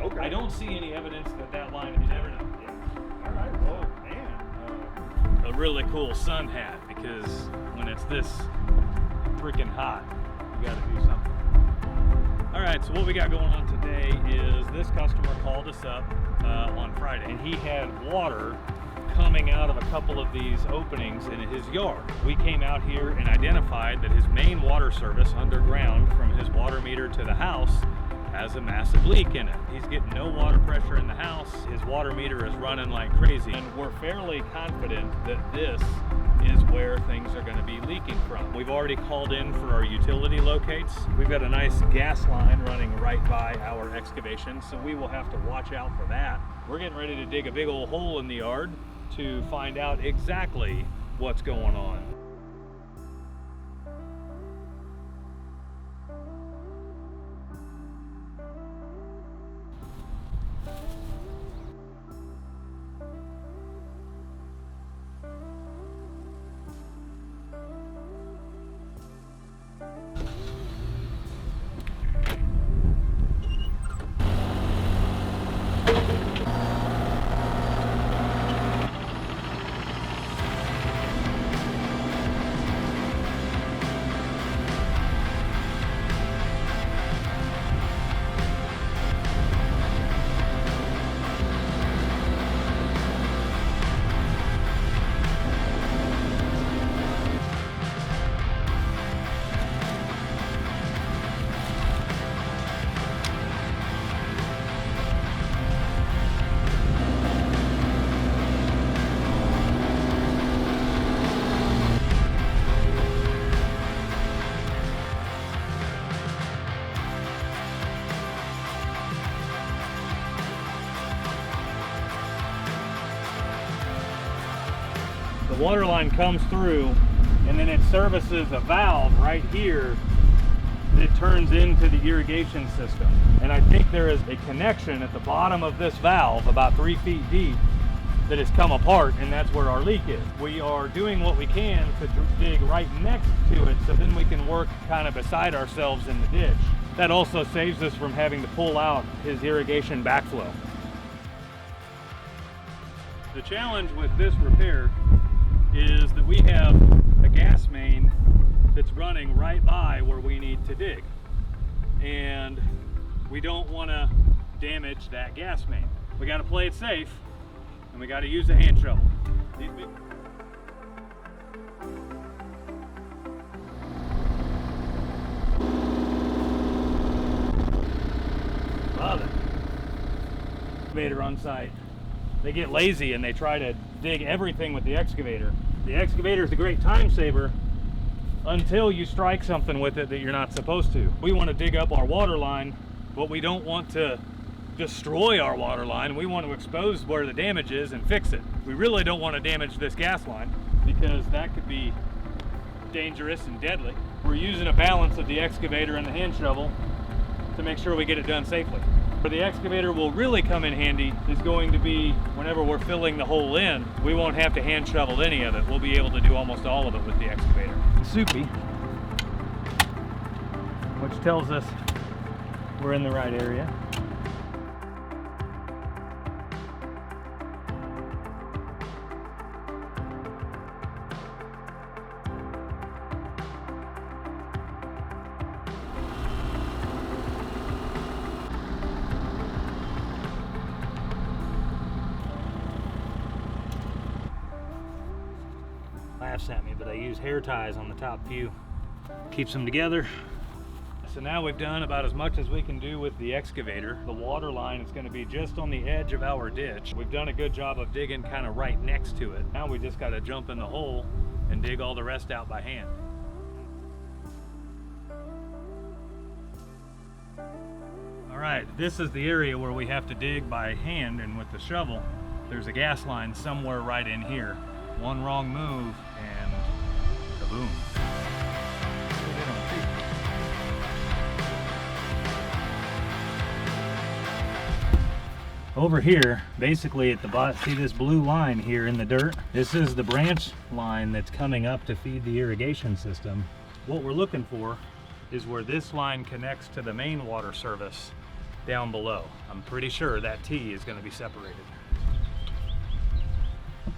Okay. I don't see any evidence that that line is ever done. Yeah. All right. Well, man. A really cool sun hat, because when it's this freaking hot, you got to do something. All right, so what we got going on today is this customer called us up on Friday, and he had water coming out of a couple of these openings in his yard. We came out here and identified that his main water service underground from his water meter to the house has a massive leak in it. He's getting no water pressure in the house. His water meter is running like crazy, and we're fairly confident that this is where things are going to be leaking from. We've already called in for our utility locates. We've got a nice gas line running right by our excavation, so we will have to watch out for that. We're getting ready to dig a big old hole in the yard to find out exactly what's going on. The water line comes through, and then it services a valve right here that turns into the irrigation system. And I think there is a connection at the bottom of this valve about 3 feet deep that has come apart, and that's where our leak is. We are doing what we can to dig right next to it, so then we can work kind of beside ourselves in the ditch. That also saves us from having to pull out his irrigation backflow. The challenge with this repair is that we have a gas main that's running right by where we need to dig, and we don't want to damage that gas main. We got to play it safe, and we got to use a hand shovel. Love it. Excavator on site. They get lazy and they try to dig everything with the excavator. The excavator is a great time saver until you strike something with it that you're not supposed to. We want to dig up our water line, but we don't want to destroy our water line. We want to expose where the damage is and fix it. We really don't want to damage this gas line because that could be dangerous and deadly. We're using a balance of the excavator and the hand shovel to make sure we get it done safely. Where the excavator will really come in handy is going to be whenever we're filling the hole in. We won't have to hand shovel any of it. We'll be able to do almost all of it with the excavator. Soupy, which tells us we're in the right area. Laughs at me, but I use hair ties on the top few. Keeps them together. So now we've done about as much as we can do with the excavator. The water line is going to be just on the edge of our ditch. We've done a good job of digging kind of right next to it. Now we just got to jump in the hole and dig all the rest out by hand. All right, this is the area where we have to dig by hand, and with the shovel, there's a gas line somewhere right in here. One wrong move and kaboom. Over here, basically at the bottom, see this blue line here in the dirt? This is the branch line that's coming up to feed the irrigation system. What we're looking for is where this line connects to the main water service. down below. I'm pretty sure that T is going to be separated.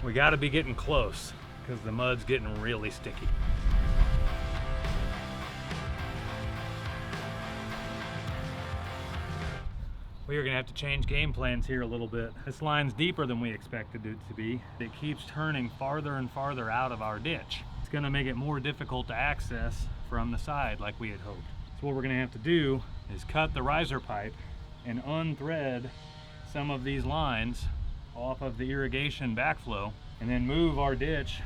We got to be getting close because the mud's getting really sticky. We are going to have to change game plans here a little bit. This line's deeper than we expected it to be. It keeps turning farther and farther out of our ditch. It's going to make it more difficult to access from the side like we had hoped. So what we're going to have to do is cut the riser pipe and unthread some of these lines off of the irrigation backflow and then move our ditch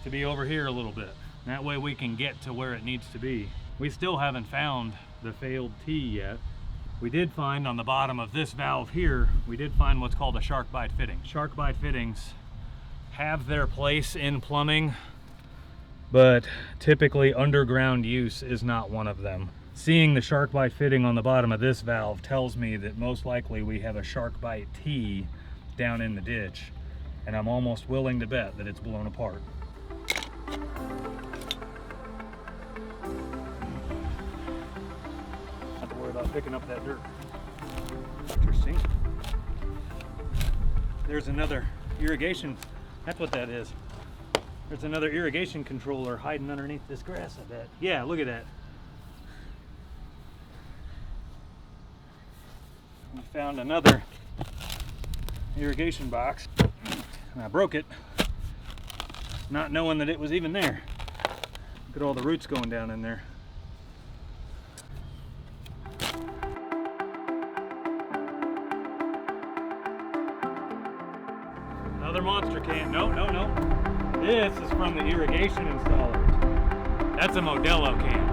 to be over here a little bit. That way we can get to where it needs to be. We still haven't found the failed T yet. We did find on the bottom of this valve here, we did find what's called a Sharkbite fitting. Sharkbite fittings have their place in plumbing, but typically underground use is not one of them. Seeing the Sharkbite fitting on the bottom of this valve tells me that most likely we have a Sharkbite T down in the ditch, and I'm almost willing to bet that it's blown apart. Not to worry about picking up that dirt. Interesting. There's another irrigation, that's what that is. There's another irrigation controller hiding underneath this grass, I bet. Yeah, look at that. We found another irrigation box and I broke it, not knowing that it was even there. Look at all the roots going down in there. Another monster can. No. This is from the irrigation installer. That's a Modelo can.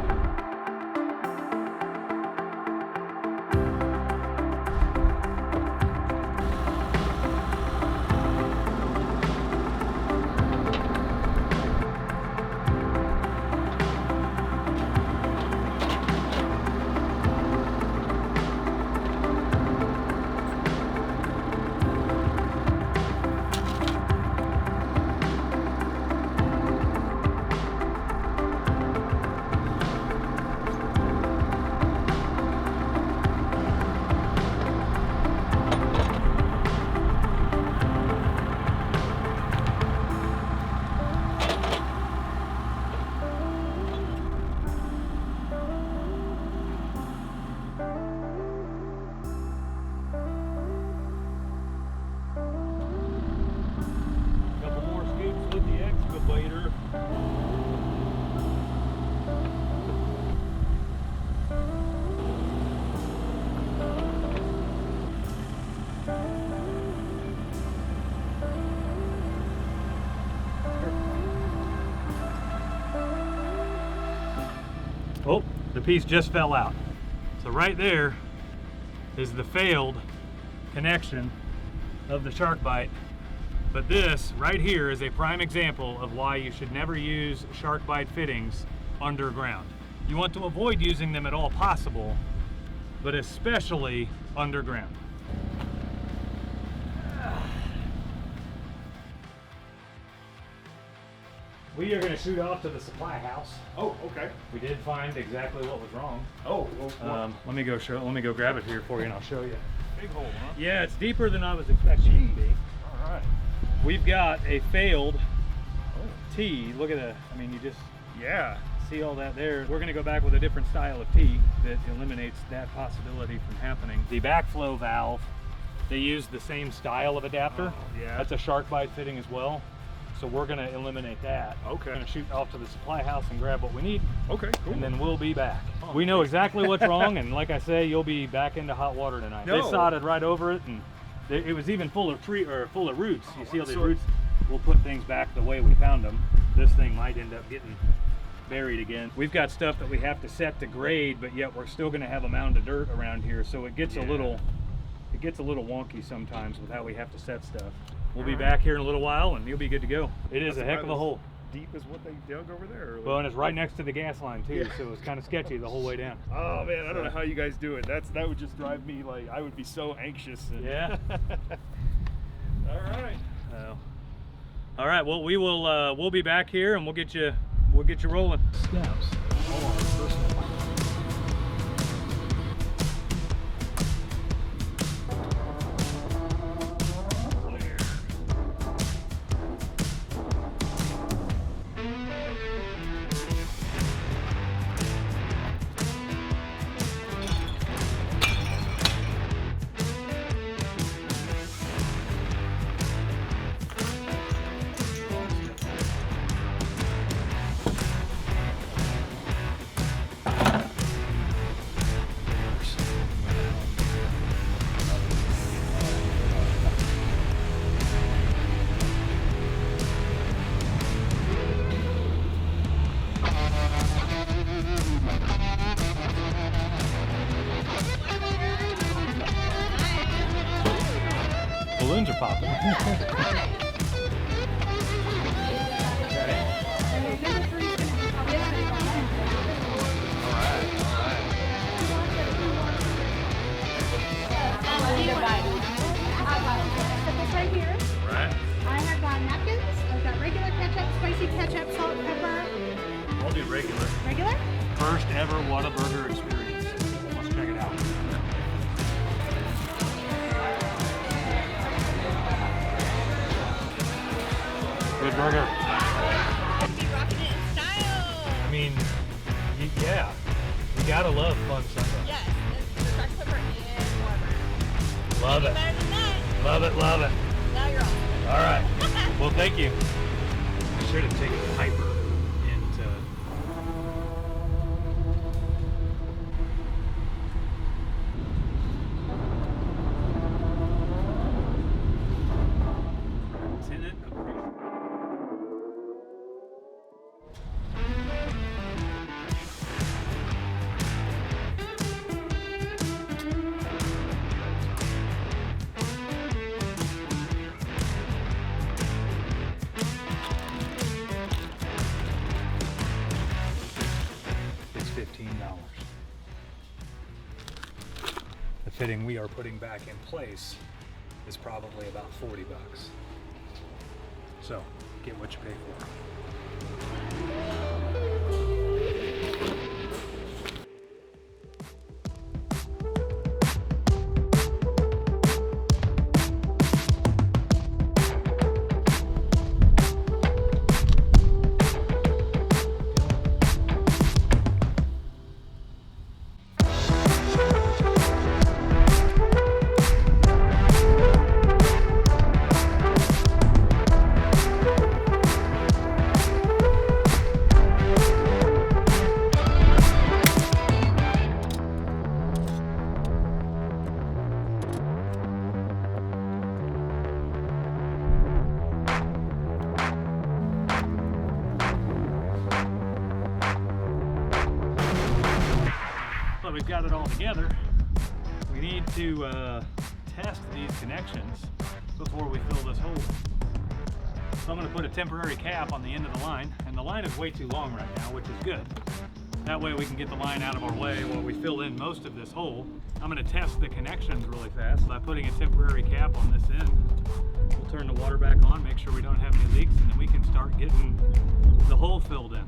Oh, the piece just fell out. So right there is the failed connection of the Sharkbite. But this right here is a prime example of why you should never use Sharkbite fittings underground. You want to avoid using them at all possible, but especially underground. We are going to shoot off to the supply house. Oh, okay. We did find exactly what was wrong. Oh, well, let me go grab it here for you and I'll show you. big hole, huh? Yeah, it's deeper than I was expecting it to be. All right. We've got a failed T. Look at that. I mean, you just see all that there. We're going to go back with a different style of T that eliminates that possibility from happening. The backflow valve, they use the same style of adapter. Oh, yeah. That's a Sharkbite fitting as well. So we're going to eliminate that. Okay. We're going to shoot off to the supply house and grab what we need. Okay, cool. And then we'll be back. Oh, we know exactly what's wrong, and like I say, you'll be back into hot water tonight. No. They sodded right over it, and it was even full of full of roots. You see all these so roots? We'll put things back the way we found them. This thing might end up getting buried again. We've got stuff that we have to set to grade, but yet we're still going to have a mound of dirt around here, so it gets a little wonky sometimes with how we have to set stuff. We'll be back here in a little while and you'll be good to go. It is a heck of a hole. Deep as what they dug over there? Well, and it's right next to the gas line too, so it's kind of sketchy the whole way down. Oh man, I don't know how you guys do it. That would just drive me, like, I would be so anxious. And Yeah. All right. All right. Well, we'll be back here and we'll get you rolling. Steps. Hold on, first one. Right here. Right. I have got napkins. I've got regular ketchup, spicy ketchup, salt, pepper. I'll do regular. Regular? First ever Whataburger experience. Let's check it out. Good burger. Be rocking it in style. I mean, yeah, you gotta love fun Sunday. Yes, it's the Dr. Pepper and warmer. Love it. Better than that. Love it, love it. Now you're on. All right. Well, thank you. I should have taken Piper into. Tenant appreciation. It's $15. The fitting we are putting back in place is probably about 40 bucks. So, get what you pay for. But we've got it all together. We need to test these connections before we fill this hole. So I'm going to put a temporary cap on the end of the line, and the line is way too long right now, which is good. That way we can get the line out of our way while we fill in most of this hole. I'm going to test the connections really fast by putting a temporary cap on this end. We'll turn the water back on, make sure we don't have any leaks, and then we can start getting the hole filled in.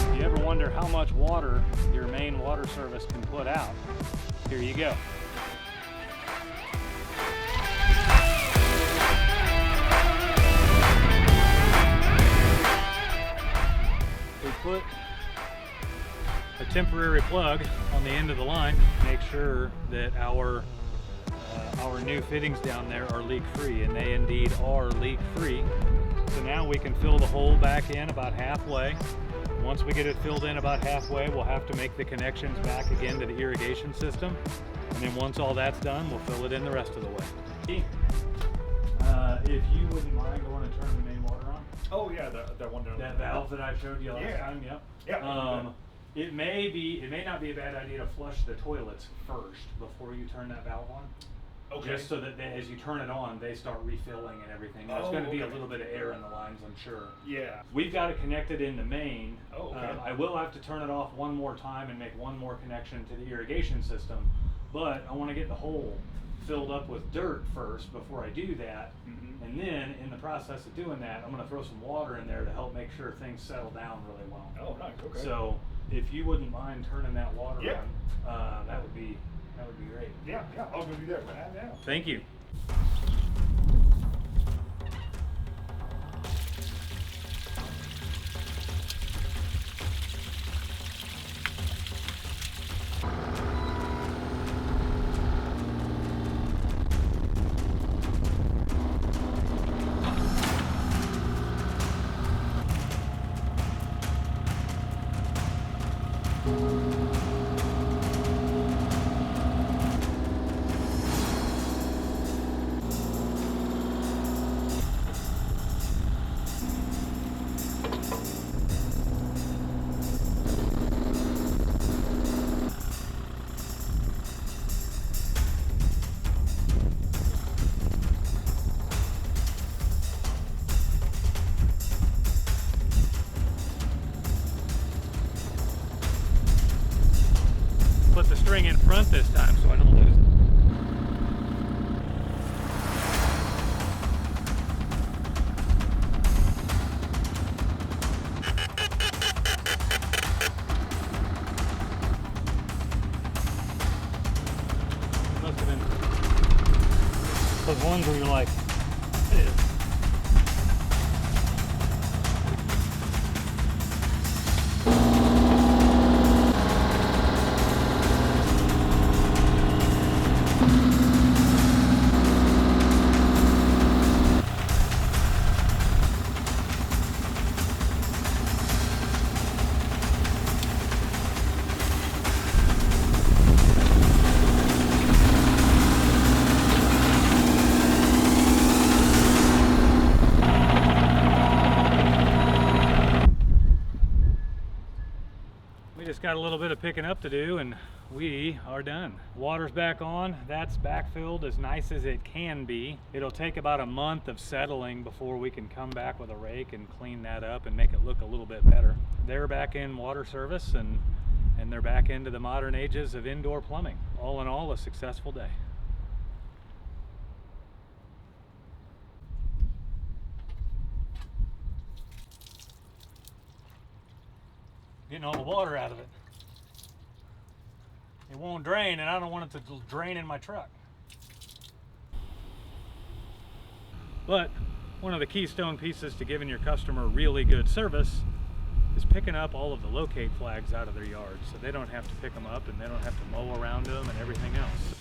If you ever wonder how much water your main water service can put out, here you go. We put a temporary plug on the end of the line, make sure that our new fittings down there are leak-free, and they indeed are leak-free. So now we can fill the hole back in about halfway. Once we get it filled in about halfway, we'll have to make the connections back again to the irrigation system. And then once all that's done, we'll fill it in the rest of the way. If you wouldn't mind going and turning the main water on. Oh yeah, that one down That valve that I showed you last time, yep. Yeah. It may not be a bad idea to flush the toilets first before you turn that valve on. Okay. Just so that as you turn it on, they start refilling and everything. There's going to be a little bit of air in the lines, I'm sure. Yeah. We've got it connected in the main. Oh, okay. I will have to turn it off one more time and make one more connection to the irrigation system, but I want to get the hole filled up with dirt first before I do that. Mm-hmm. And then in the process of doing that, I'm going to throw some water in there to help make sure things settle down really well. Oh, nice. Okay. So if you wouldn't mind turning that water Yeah. on, that would be great. Yeah, I'll go do that right now. Thank you. front this time so I don't lose it. Must have been those ones where you're like, ew. We just got a little bit of picking up to do and we are done. Water's back on. That's backfilled as nice as it can be. It'll take about a month of settling before we can come back with a rake and clean that up and make it look a little bit better. They're back in water service and they're back into the modern ages of indoor plumbing. All in all, a successful day. Getting all the water out of it. It won't drain and I don't want it to drain in my truck. But one of the keystone pieces to giving your customer really good service is picking up all of the locate flags out of their yard so they don't have to pick them up and they don't have to mow around them and everything else.